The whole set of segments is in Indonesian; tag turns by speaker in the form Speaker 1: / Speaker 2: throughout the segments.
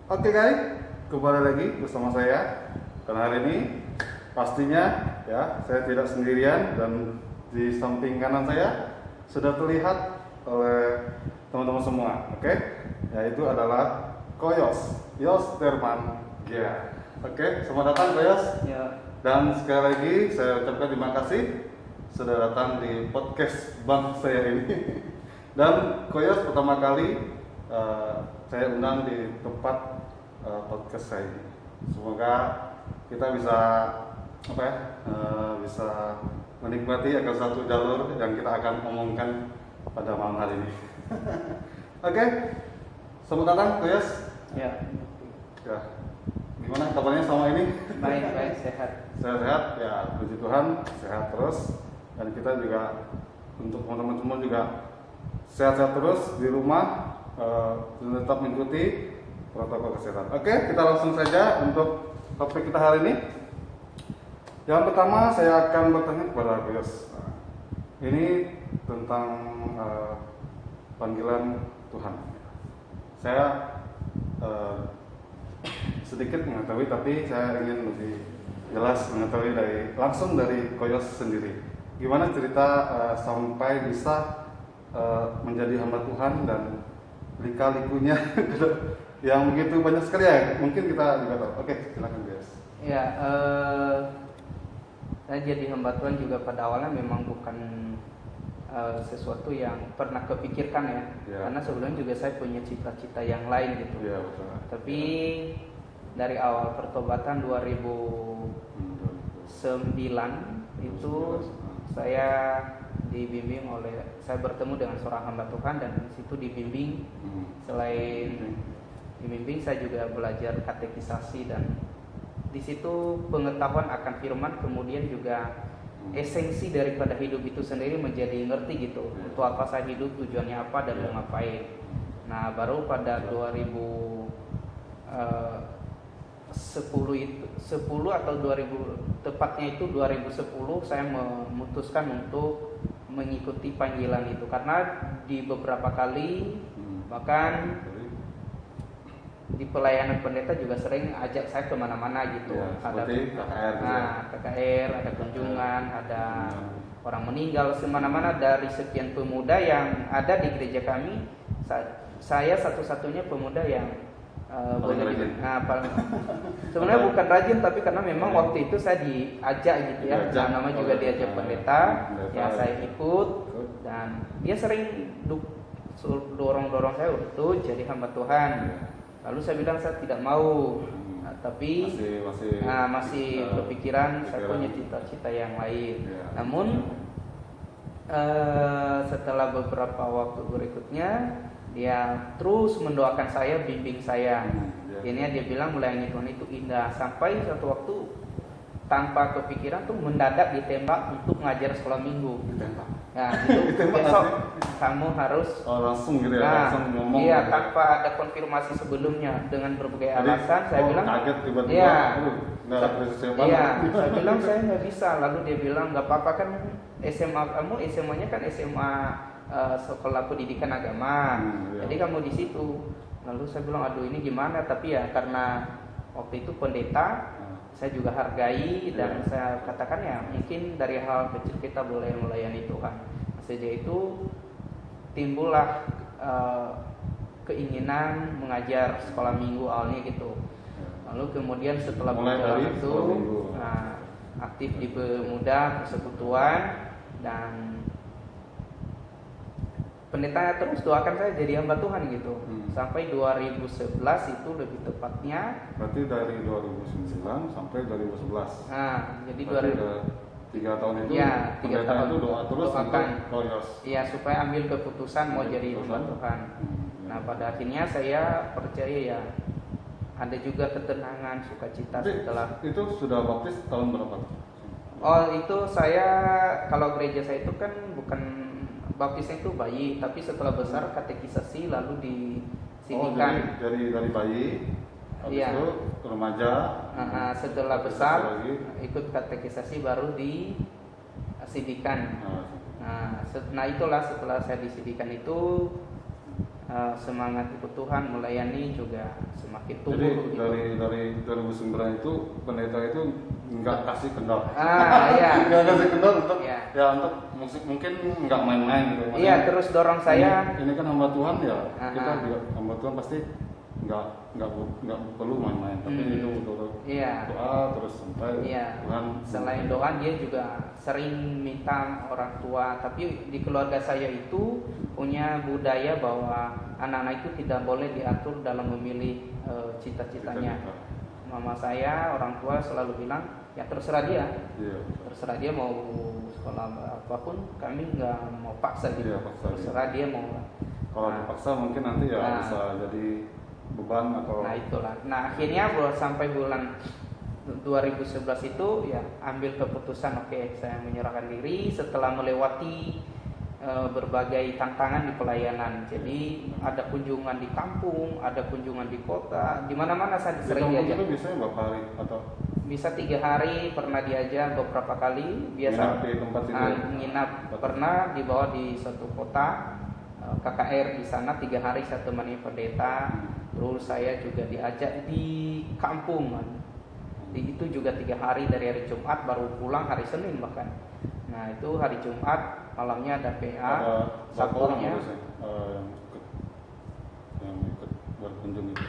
Speaker 1: Oke guys, kembali lagi bersama saya. Dan hari ini pastinya ya saya tidak sendirian dan di samping kanan saya sudah terlihat oleh teman-teman semua. Oke, yaitu adalah Koyos, Yos Derman. Ya. Oke, selamat datang Koyos.
Speaker 2: Ya.
Speaker 1: Dan sekali lagi saya ucapkan terima kasih sudah datang di podcast Bang saya ini. Dan Koyos pertama kali saya undang di tempat podcast saya ini. Semoga kita bisa bisa menikmati akan satu jalur yang kita akan omongkan pada malam hari ini. Oke, selamat datang Koyos.
Speaker 2: Ya.
Speaker 1: Ya, gimana kabarnya selama ini?
Speaker 2: Baik, sehat.
Speaker 1: Sehat-sehat ya, puji Tuhan sehat terus. Dan kita juga untuk teman-teman semua juga sehat-sehat terus di rumah, tetap mengikuti protokol kesehatan. Oke, kita langsung saja untuk topik kita hari ini. Yang pertama saya akan bertanya kepada Koyos. Ini tentang panggilan Tuhan. Saya sedikit mengetahui, tapi saya ingin lebih jelas mengetahui langsung dari Koyos sendiri. Gimana cerita sampai bisa menjadi hamba Tuhan dan lika-likunya yang begitu banyak sekali ya, mungkin kita juga tahu. Oke, silakan Koyos.
Speaker 2: Ya, saya jadi hamba Tuhan juga pada awalnya memang bukan sesuatu yang pernah kepikirkan ya. Karena sebelumnya juga saya punya cita-cita yang lain gitu.
Speaker 1: Ya, betul.
Speaker 2: Tapi dari awal pertobatan 2009 itu saya dibimbing saya bertemu dengan seorang hamba Tuhan dan di situ dibimbing. Selain dibimbing saya juga belajar katekisasi dan di situ pengetahuan akan firman, kemudian juga esensi daripada hidup itu sendiri menjadi ngerti gitu. Untuk apa saya hidup, tujuannya apa dan mau ngapain. Nah, baru pada 10 atau 2000, tepatnya itu 2010 saya memutuskan untuk mengikuti panggilan itu karena di beberapa kali bahkan di pelayanan pendeta juga sering ajak saya kemana-mana gitu.
Speaker 1: Ya,
Speaker 2: ada
Speaker 1: KKR,
Speaker 2: KKR, ada kunjungan, ada orang meninggal, semana-mana. Dari sekian pemuda yang ada di gereja kami, saya satu-satunya pemuda yang sebenarnya bukan rajin, tapi karena memang waktu itu saya diajak gitu ya. Namanya juga diajak pendeta, ya saya ikut dan dia sering dorong saya untuk jadi hamba Tuhan. Lalu saya bilang saya tidak mau, tapi masih berpikiran saya punya cita-cita yang lain. Namun setelah beberapa waktu berikutnya dia terus mendoakan saya, bimbing saya. Ini dia bilang melayani Tuhan itu indah. Sampai satu waktu tanpa kepikiran tuh mendadak ditembak untuk ngajar sekolah minggu. Nah, itu besok kamu harus
Speaker 1: langsung gitu ya, langsung ngomong.
Speaker 2: Iya,
Speaker 1: gitu.
Speaker 2: Tanpa ada konfirmasi sebelumnya dengan berbagai alasan. Saya bilang
Speaker 1: kaget tiba-tiba.
Speaker 2: Iya.
Speaker 1: Iya,
Speaker 2: saya bilang saya nggak bisa. Lalu dia bilang nggak apa-apa kan SMA kamu, SMA-nya kan SMA sekolah pendidikan agama. Jadi kamu di situ. Lalu saya bilang aduh ini gimana, tapi ya karena waktu itu pendeta saya juga hargai dan saya katakan ya mungkin dari hal kecil kita boleh melayani Tuhan. Sejak itu timbullah keinginan mengajar sekolah minggu awalnya gitu. Lalu kemudian setelah berjalan itu aktif di pemuda persekutuan dan pendeta terus doakan saya jadi hamba Tuhan gitu. Sampai 2011 itu lebih tepatnya.
Speaker 1: Berarti dari 2009 sampai 2011.
Speaker 2: Nah, jadi
Speaker 1: 3 tahun itu.
Speaker 2: Ya, 3 tahun
Speaker 1: itu doa terus untuk Koyos.
Speaker 2: Iya, supaya ambil keputusan mau jadi hamba Tuhan. Nah, pada akhirnya saya percaya ya ada juga ketenangan, sukacita setelah.
Speaker 1: Itu sudah baptis tahun berapa?
Speaker 2: Oh, itu saya kalau gereja saya itu kan bukan baptisnya itu bayi, tapi setelah besar katekisasi lalu disindikan.
Speaker 1: Dari bayi, habis itu remaja.
Speaker 2: Setelah besar ikut katekisasi baru disindikan. Nah itulah setelah saya disindikan itu semangat ikut Tuhan, melayani juga semakin tumbuh.
Speaker 1: Jadi
Speaker 2: gitu.
Speaker 1: dari 2009 itu pendeta itu nggak kasih kendor.
Speaker 2: Iya.
Speaker 1: Nggak kasih kendor untuk
Speaker 2: Iya.
Speaker 1: ya untuk musik, mungkin nggak main-main gitu.
Speaker 2: Iya,
Speaker 1: Maksudnya,
Speaker 2: terus dorong saya.
Speaker 1: Ini kan hamba Tuhan ya. Kita
Speaker 2: Aha.
Speaker 1: juga hamba Tuhan pasti nggak perlu main-main. Tapi itu untuk
Speaker 2: Iya.
Speaker 1: doa terus sampai
Speaker 2: Iya.
Speaker 1: Tuhan.
Speaker 2: Selain doa, dia juga sering minta orang tua. Tapi di keluarga saya itu punya budaya bahwa anak-anak itu tidak boleh diatur dalam memilih cita-citanya. Mama saya, orang tua selalu bilang, ya terserah dia.
Speaker 1: Iya.
Speaker 2: Terserah dia mau sekolah apapun, kami nggak mau paksa gitu.
Speaker 1: Iya, paksa
Speaker 2: Terserah dia mau.
Speaker 1: Kalau
Speaker 2: Nah.
Speaker 1: dipaksa mungkin nanti ya
Speaker 2: Nah.
Speaker 1: bisa jadi beban atau.
Speaker 2: Nah itulah. Nah akhirnya sampai bulan 2011 itu ya ambil keputusan, oke, saya menyerahkan diri setelah melewati berbagai tantangan di pelayanan. Jadi ada kunjungan di kampung, ada kunjungan di kota, di mana-mana saya sering
Speaker 1: Di kampung
Speaker 2: diajak.
Speaker 1: itu biasanya berapa hari atau
Speaker 2: Bisa 3 hari, pernah diajak beberapa kali. Biasa
Speaker 1: nginap di tempat itu?
Speaker 2: nginap. Pernah dibawa di suatu kota KKR di sana 3 hari saya temani pendeta. Terus saya juga diajak di kampung. Itu juga 3 hari, dari hari Jumat baru pulang hari Senin bahkan. Nah itu hari Jumat malamnya ada PA,
Speaker 1: berapa orang
Speaker 2: Sabtunya
Speaker 1: biasanya yang ikut berkunjung itu?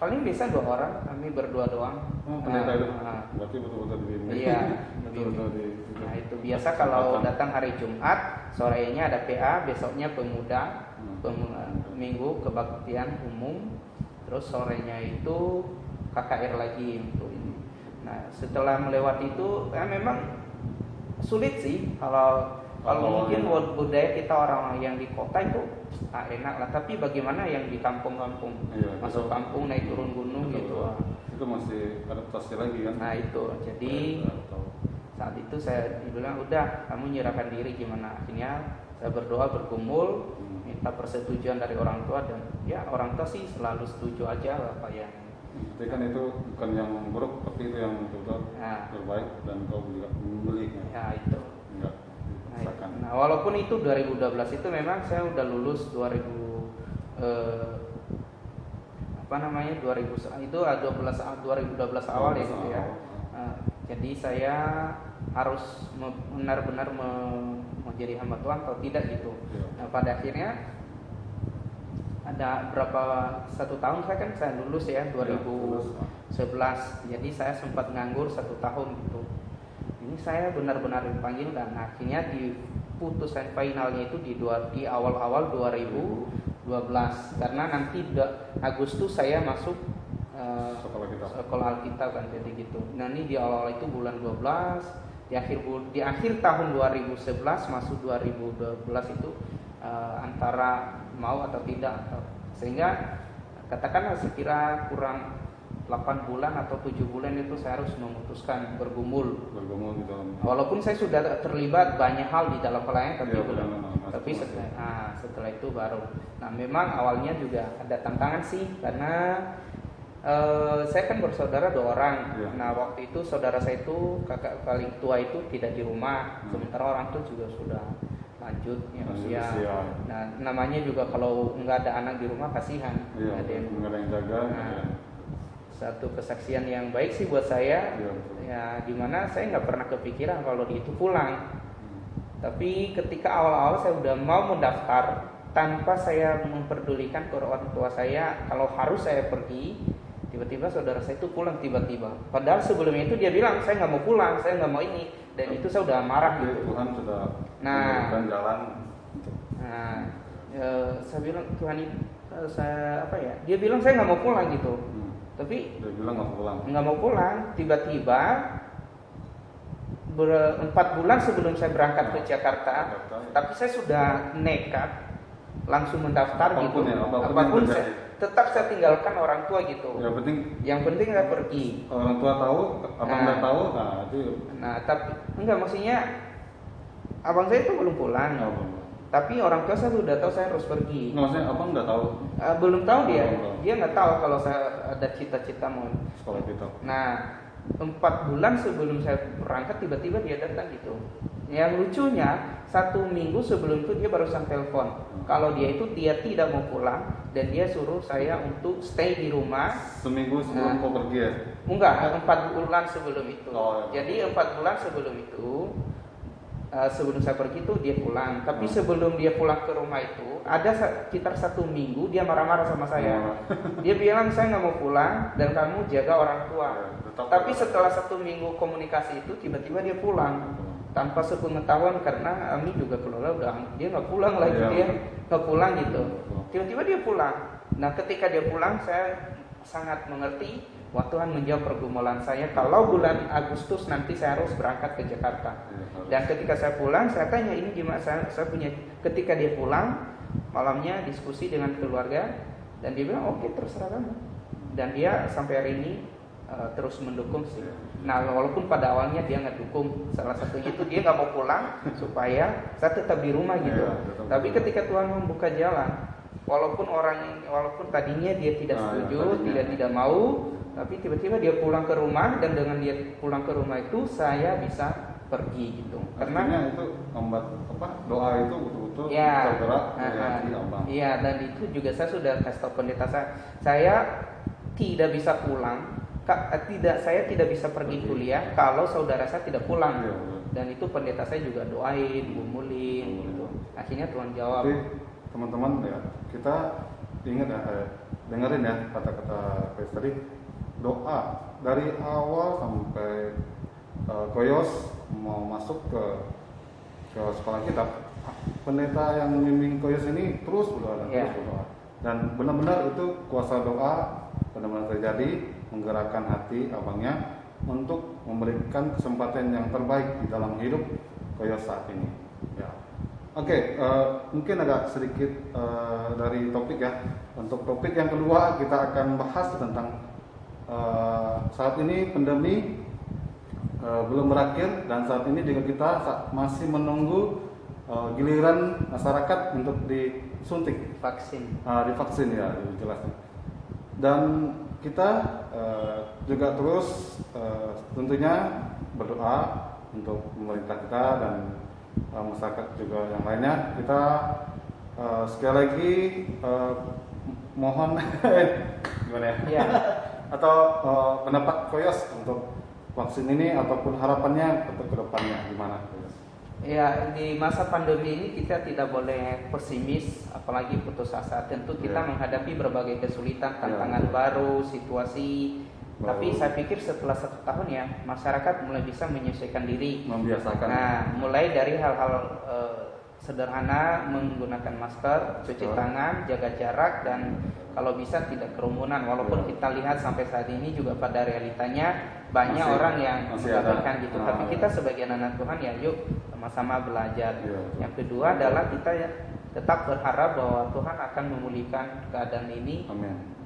Speaker 2: paling bisa 2 orang, kami berdua doang.
Speaker 1: Pendeta itu
Speaker 2: Nah,
Speaker 1: berarti betul-betul dibimbing.
Speaker 2: Iya,
Speaker 1: betul-betul di.
Speaker 2: Nah itu biasa kalau datang hari Jumat, sorenya ada PA, besoknya pemuda, minggu kebaktian umum, terus sorenya itu KKR lagi untuk ini. Nah setelah melewati itu, memang sulit sih kalau mungkin budaya kita orang yang di kota itu enak lah, tapi bagaimana yang di kampung-kampung,
Speaker 1: Iya,
Speaker 2: masuk
Speaker 1: betul.
Speaker 2: kampung naik turun gunung
Speaker 1: Betul,
Speaker 2: gitu.
Speaker 1: betul. Itu masih adaptasi lagi kan?
Speaker 2: Nah itu, jadi saat itu saya bilang udah, kamu nyerahkan diri gimana. Akhirnya saya berdoa, bergumul, minta persetujuan dari orang tua, dan ya orang tua sih selalu setuju aja apa yang.
Speaker 1: Jadi kan itu bukan yang buruk, tapi itu yang betul-betul
Speaker 2: Nah.
Speaker 1: terbaik dan kau juga membeli.
Speaker 2: Ya itu.
Speaker 1: Enggak dipaksakan.
Speaker 2: Nah walaupun itu 2012 itu memang saya udah lulus 2000 itu 2012 awal ya gitu ya. Jadi saya harus benar-benar menjadi hamba Tuhan atau tidak gitu. Nah pada akhirnya ada satu tahun saya lulus ya 2011. Jadi saya sempat nganggur 1 tahun gitu. Ini saya benar-benar dipanggil, dan akhirnya di putusan finalnya itu di awal-awal 2012, karena nanti Agustus saya masuk sekolah Alkitab kan, jadi gitu. Nah ini di awal itu bulan 12, di akhir tahun 2011 masuk 2012 itu antara mau atau tidak, sehingga katakanlah sekira kurang 8 bulan atau 7 bulan itu saya harus memutuskan bergumul
Speaker 1: gitu.
Speaker 2: Walaupun saya sudah terlibat banyak hal di dalam pelayanan, tapi
Speaker 1: Ya,
Speaker 2: belum. Tapi setelah itu baru. Nah memang awalnya juga ada tantangan sih, karena saya kan bersaudara 2 orang.
Speaker 1: Ya.
Speaker 2: Nah waktu itu saudara saya itu kakak paling tua itu tidak di rumah, sementara orang tua juga sudah lanjut ya usia. Nah namanya juga kalau nggak ada anak di rumah kasihan.
Speaker 1: Iya, nggak ada yang jaga.
Speaker 2: Nah, satu kesaksian yang baik sih buat saya, ya dimana saya nggak pernah kepikiran kalau dia itu pulang. Tapi ketika awal-awal saya udah mau mendaftar, tanpa saya memperdulikan ke orang tua saya kalau harus saya pergi, tiba-tiba saudara saya itu pulang tiba-tiba. Padahal sebelumnya itu dia bilang saya nggak mau pulang, saya nggak mau ini, dan itu saya udah marah gitu.
Speaker 1: Tuhan sudah
Speaker 2: memberikan
Speaker 1: jalan.
Speaker 2: Saya bilang Tuhan ini saya apa ya? Dia bilang saya nggak mau pulang gitu. Tapi
Speaker 1: dia bilang
Speaker 2: nggak mau pulang. Tiba-tiba 4 bulan sebelum saya berangkat ke Jakarta, tapi saya sudah nekat langsung mendaftar
Speaker 1: apapun
Speaker 2: gitu.
Speaker 1: Ya,
Speaker 2: apapun tetap saya tinggalkan orang tua gitu. Yang penting saya pergi.
Speaker 1: Orang tua tahu, abang nggak tahu, itu.
Speaker 2: Nah tapi enggak, maksudnya abang saya itu belum pulang. Tapi orang tua saya sudah tahu saya harus pergi.
Speaker 1: Maksudnya abang nggak tahu?
Speaker 2: Belum tahu dia. Dia nggak tahu kalau saya ada cita-cita mau
Speaker 1: sekolah kita.
Speaker 2: Nah 4 bulan sebelum saya berangkat tiba-tiba dia datang gitu. Yang lucunya 1 minggu sebelum itu dia barusan telepon. Kalau dia tidak mau pulang dan dia suruh saya untuk stay di rumah.
Speaker 1: Seminggu sebelum kau pergi ya?
Speaker 2: Enggak, 4 bulan sebelum itu.
Speaker 1: Oh, ya.
Speaker 2: Jadi 4 bulan sebelum itu, sebelum saya pergi itu dia pulang. Tapi sebelum dia pulang ke rumah itu, ada sekitar 1 minggu dia marah-marah sama saya. Dia bilang saya nggak mau pulang dan kamu jaga orang tua. Tapi setelah 1 minggu komunikasi itu, tiba-tiba dia pulang tanpa sepengetahuan, karena Ami juga keluar udah dia nggak pulang lagi, dia nggak pulang gitu. Tiba-tiba dia pulang. Nah, ketika dia pulang, saya sangat mengerti. Wah, Tuhan menjawab pergumulan saya. Kalau bulan Agustus nanti saya harus berangkat ke Jakarta. Dan ketika saya pulang, saya tanya ini gimana. Saya punya. Ketika dia pulang, malamnya diskusi dengan keluarga, dan dia bilang oke, terserah kamu. Dan dia sampai hari ini terus mendukung sih. Nah, walaupun pada awalnya dia nggak dukung, salah satunya itu dia nggak mau pulang supaya saya tetap di rumah gitu. Tapi ketika Tuhan membuka jalan, walaupun tadinya dia tidak setuju, tidak mau, tapi tiba-tiba dia pulang ke rumah, dan dengan dia pulang ke rumah itu saya bisa pergi gitu. Karena
Speaker 1: itu membuat doa itu betul-betul
Speaker 2: ya,
Speaker 1: tergerak dari hati Abang.
Speaker 2: Iya, dan itu juga saya sudah kasih tahu pendeta saya tidak bisa pulang. Saya tidak bisa pergi kuliah kalau saudara saya tidak pulang. Dan itu pendeta saya juga doain, gumulin gitu. Akhirnya Tuhan jawab.
Speaker 1: Tapi teman-teman ya, kita ingat ya, dengerin ya kata-kata Pak tadi, doa dari awal sampai Koyos mau masuk ke sekolah kita, pendeta yang membimbing Koyos ini terus berdoa dan benar-benar itu kuasa doa benar-benar terjadi, menggerakkan hati abangnya untuk memberikan kesempatan yang terbaik di dalam hidup Koyos saat ini. Ya. Oke, mungkin agak sedikit dari topik ya. Untuk topik yang kedua kita akan bahas tentang saat ini pandemi belum berakhir, dan saat ini juga kita masih menunggu giliran masyarakat untuk disuntik divaksin ya, lebih jelasnya. Dan kita juga terus tentunya berdoa untuk pemerintah kita dan masyarakat juga yang lainnya. Kita sekali lagi mohon gimana ya? Atau pendapat Koyos untuk vaksin ini ataupun harapannya untuk kedepannya gimana?
Speaker 2: Ya, di masa pandemi ini kita tidak boleh pesimis, apalagi putus asa. Tentu kita menghadapi berbagai kesulitan, tantangan baru, situasi. Tapi saya pikir setelah 1 tahun ya, masyarakat mulai bisa menyesuaikan diri,
Speaker 1: membiasakan.
Speaker 2: Nah, mulai dari hal-hal sederhana, menggunakan masker, cuci tangan, jaga jarak, dan kalau bisa tidak kerumunan. Walaupun kita lihat sampai saat ini juga pada realitanya banyak orang yang mengabaikan gitu. Tapi kita sebagai anak Tuhan ya, yuk sama-sama belajar. Yang kedua adalah kita tetap berharap bahwa Tuhan akan memulihkan keadaan ini.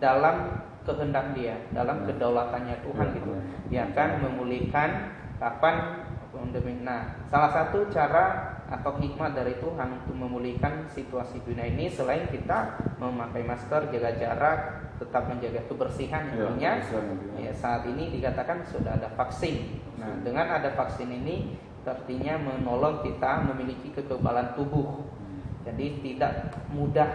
Speaker 2: Dalam kehendak Dia, dalam kedaulatannya Tuhan gitu. Dia akan memulihkan kapan pandemi. Nah, salah satu cara atau hikmat dari Tuhan untuk memulihkan situasi dunia ini, selain kita memakai masker, jaga jarak, tetap menjaga kebersihan intinya, ya saat ini dikatakan sudah ada vaksin. Nah, dengan ada vaksin ini artinya menolong kita memiliki kekebalan tubuh. Jadi tidak mudah,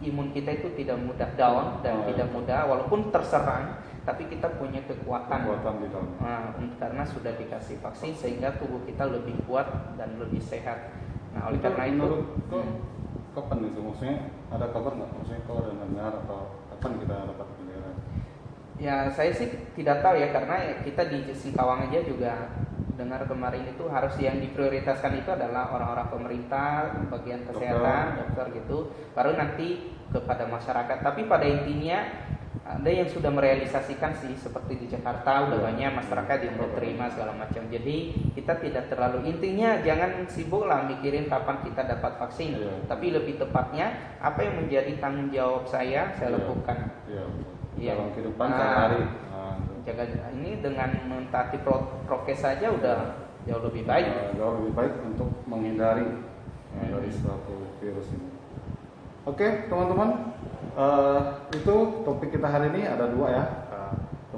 Speaker 2: imun kita itu tidak mudah down dan tidak mudah, walaupun terserang, tapi kita punya kekuatan karena sudah dikasih vaksin, sehingga tubuh kita lebih kuat dan lebih sehat. Nah, oleh karena itu,
Speaker 1: kapan itu? Maksudnya ada kabar nggak? Maksudnya kalau ada dengar atau kapan kita dapat pendengaran?
Speaker 2: Ya, saya sih tidak tahu ya, karena kita di Singkawang aja juga dengar kemarin itu harus yang diprioritaskan itu adalah orang-orang pemerintah, bagian kesehatan, dokter gitu, baru nanti kepada masyarakat. Tapi pada intinya ada yang sudah merealisasikan sih, seperti di Jakarta udah banyak masyarakat yang udah terima segala macam. Jadi kita tidak terlalu, intinya jangan sibuk lah mikirin kapan kita dapat vaksin, tapi lebih tepatnya apa yang menjadi tanggung jawab saya lakukan.
Speaker 1: Dalam kehidupan sehari-hari.
Speaker 2: Jaga ini dengan mentaati prokes saja udah jauh lebih baik.
Speaker 1: Jauh lebih baik untuk menghindari dari suatu virus ini. Oke, teman-teman, itu topik kita hari ini ada 2 ya.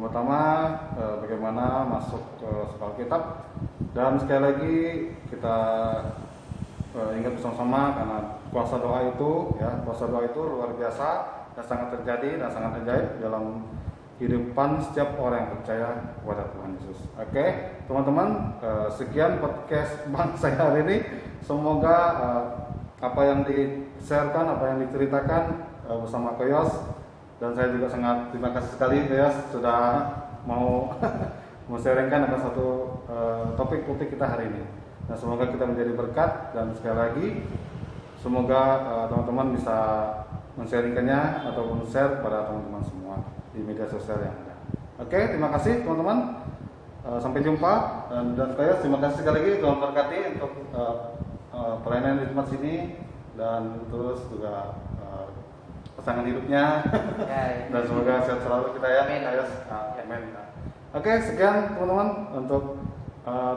Speaker 1: pertama bagaimana masuk ke sekolah kitab, dan sekali lagi kita ingat bersama-sama karena kuasa doa itu luar biasa dan sangat terjadi dan sangat ajaib dalam kehidupan setiap orang yang percaya kepada Tuhan Yesus. Oke, teman-teman, sekian podcast Bang saya hari ini. Semoga apa yang di-sharekan, apa yang diceritakan bersama Koyos, dan saya juga sangat terima kasih sekali Koyos sudah mau sharingkan akan satu topik kita hari ini. Dan semoga kita menjadi berkat, dan sekali lagi semoga teman-teman bisa men-sharingkannya ataupun share kepada teman-teman semua di media sosial yang ada. Oke, terima kasih teman-teman. Sampai jumpa, dan Koyos terima kasih sekali lagi, Tuhan berkati untuk pelayanan di tempat sini, dan terus juga pasangan hidupnya. Dan semoga sehat selalu kita ya. Amin. Oke, sekian teman-teman untuk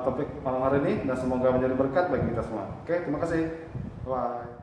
Speaker 1: topik malam hari ini, dan semoga menjadi berkat bagi kita semua. Oke, terima kasih. Bye.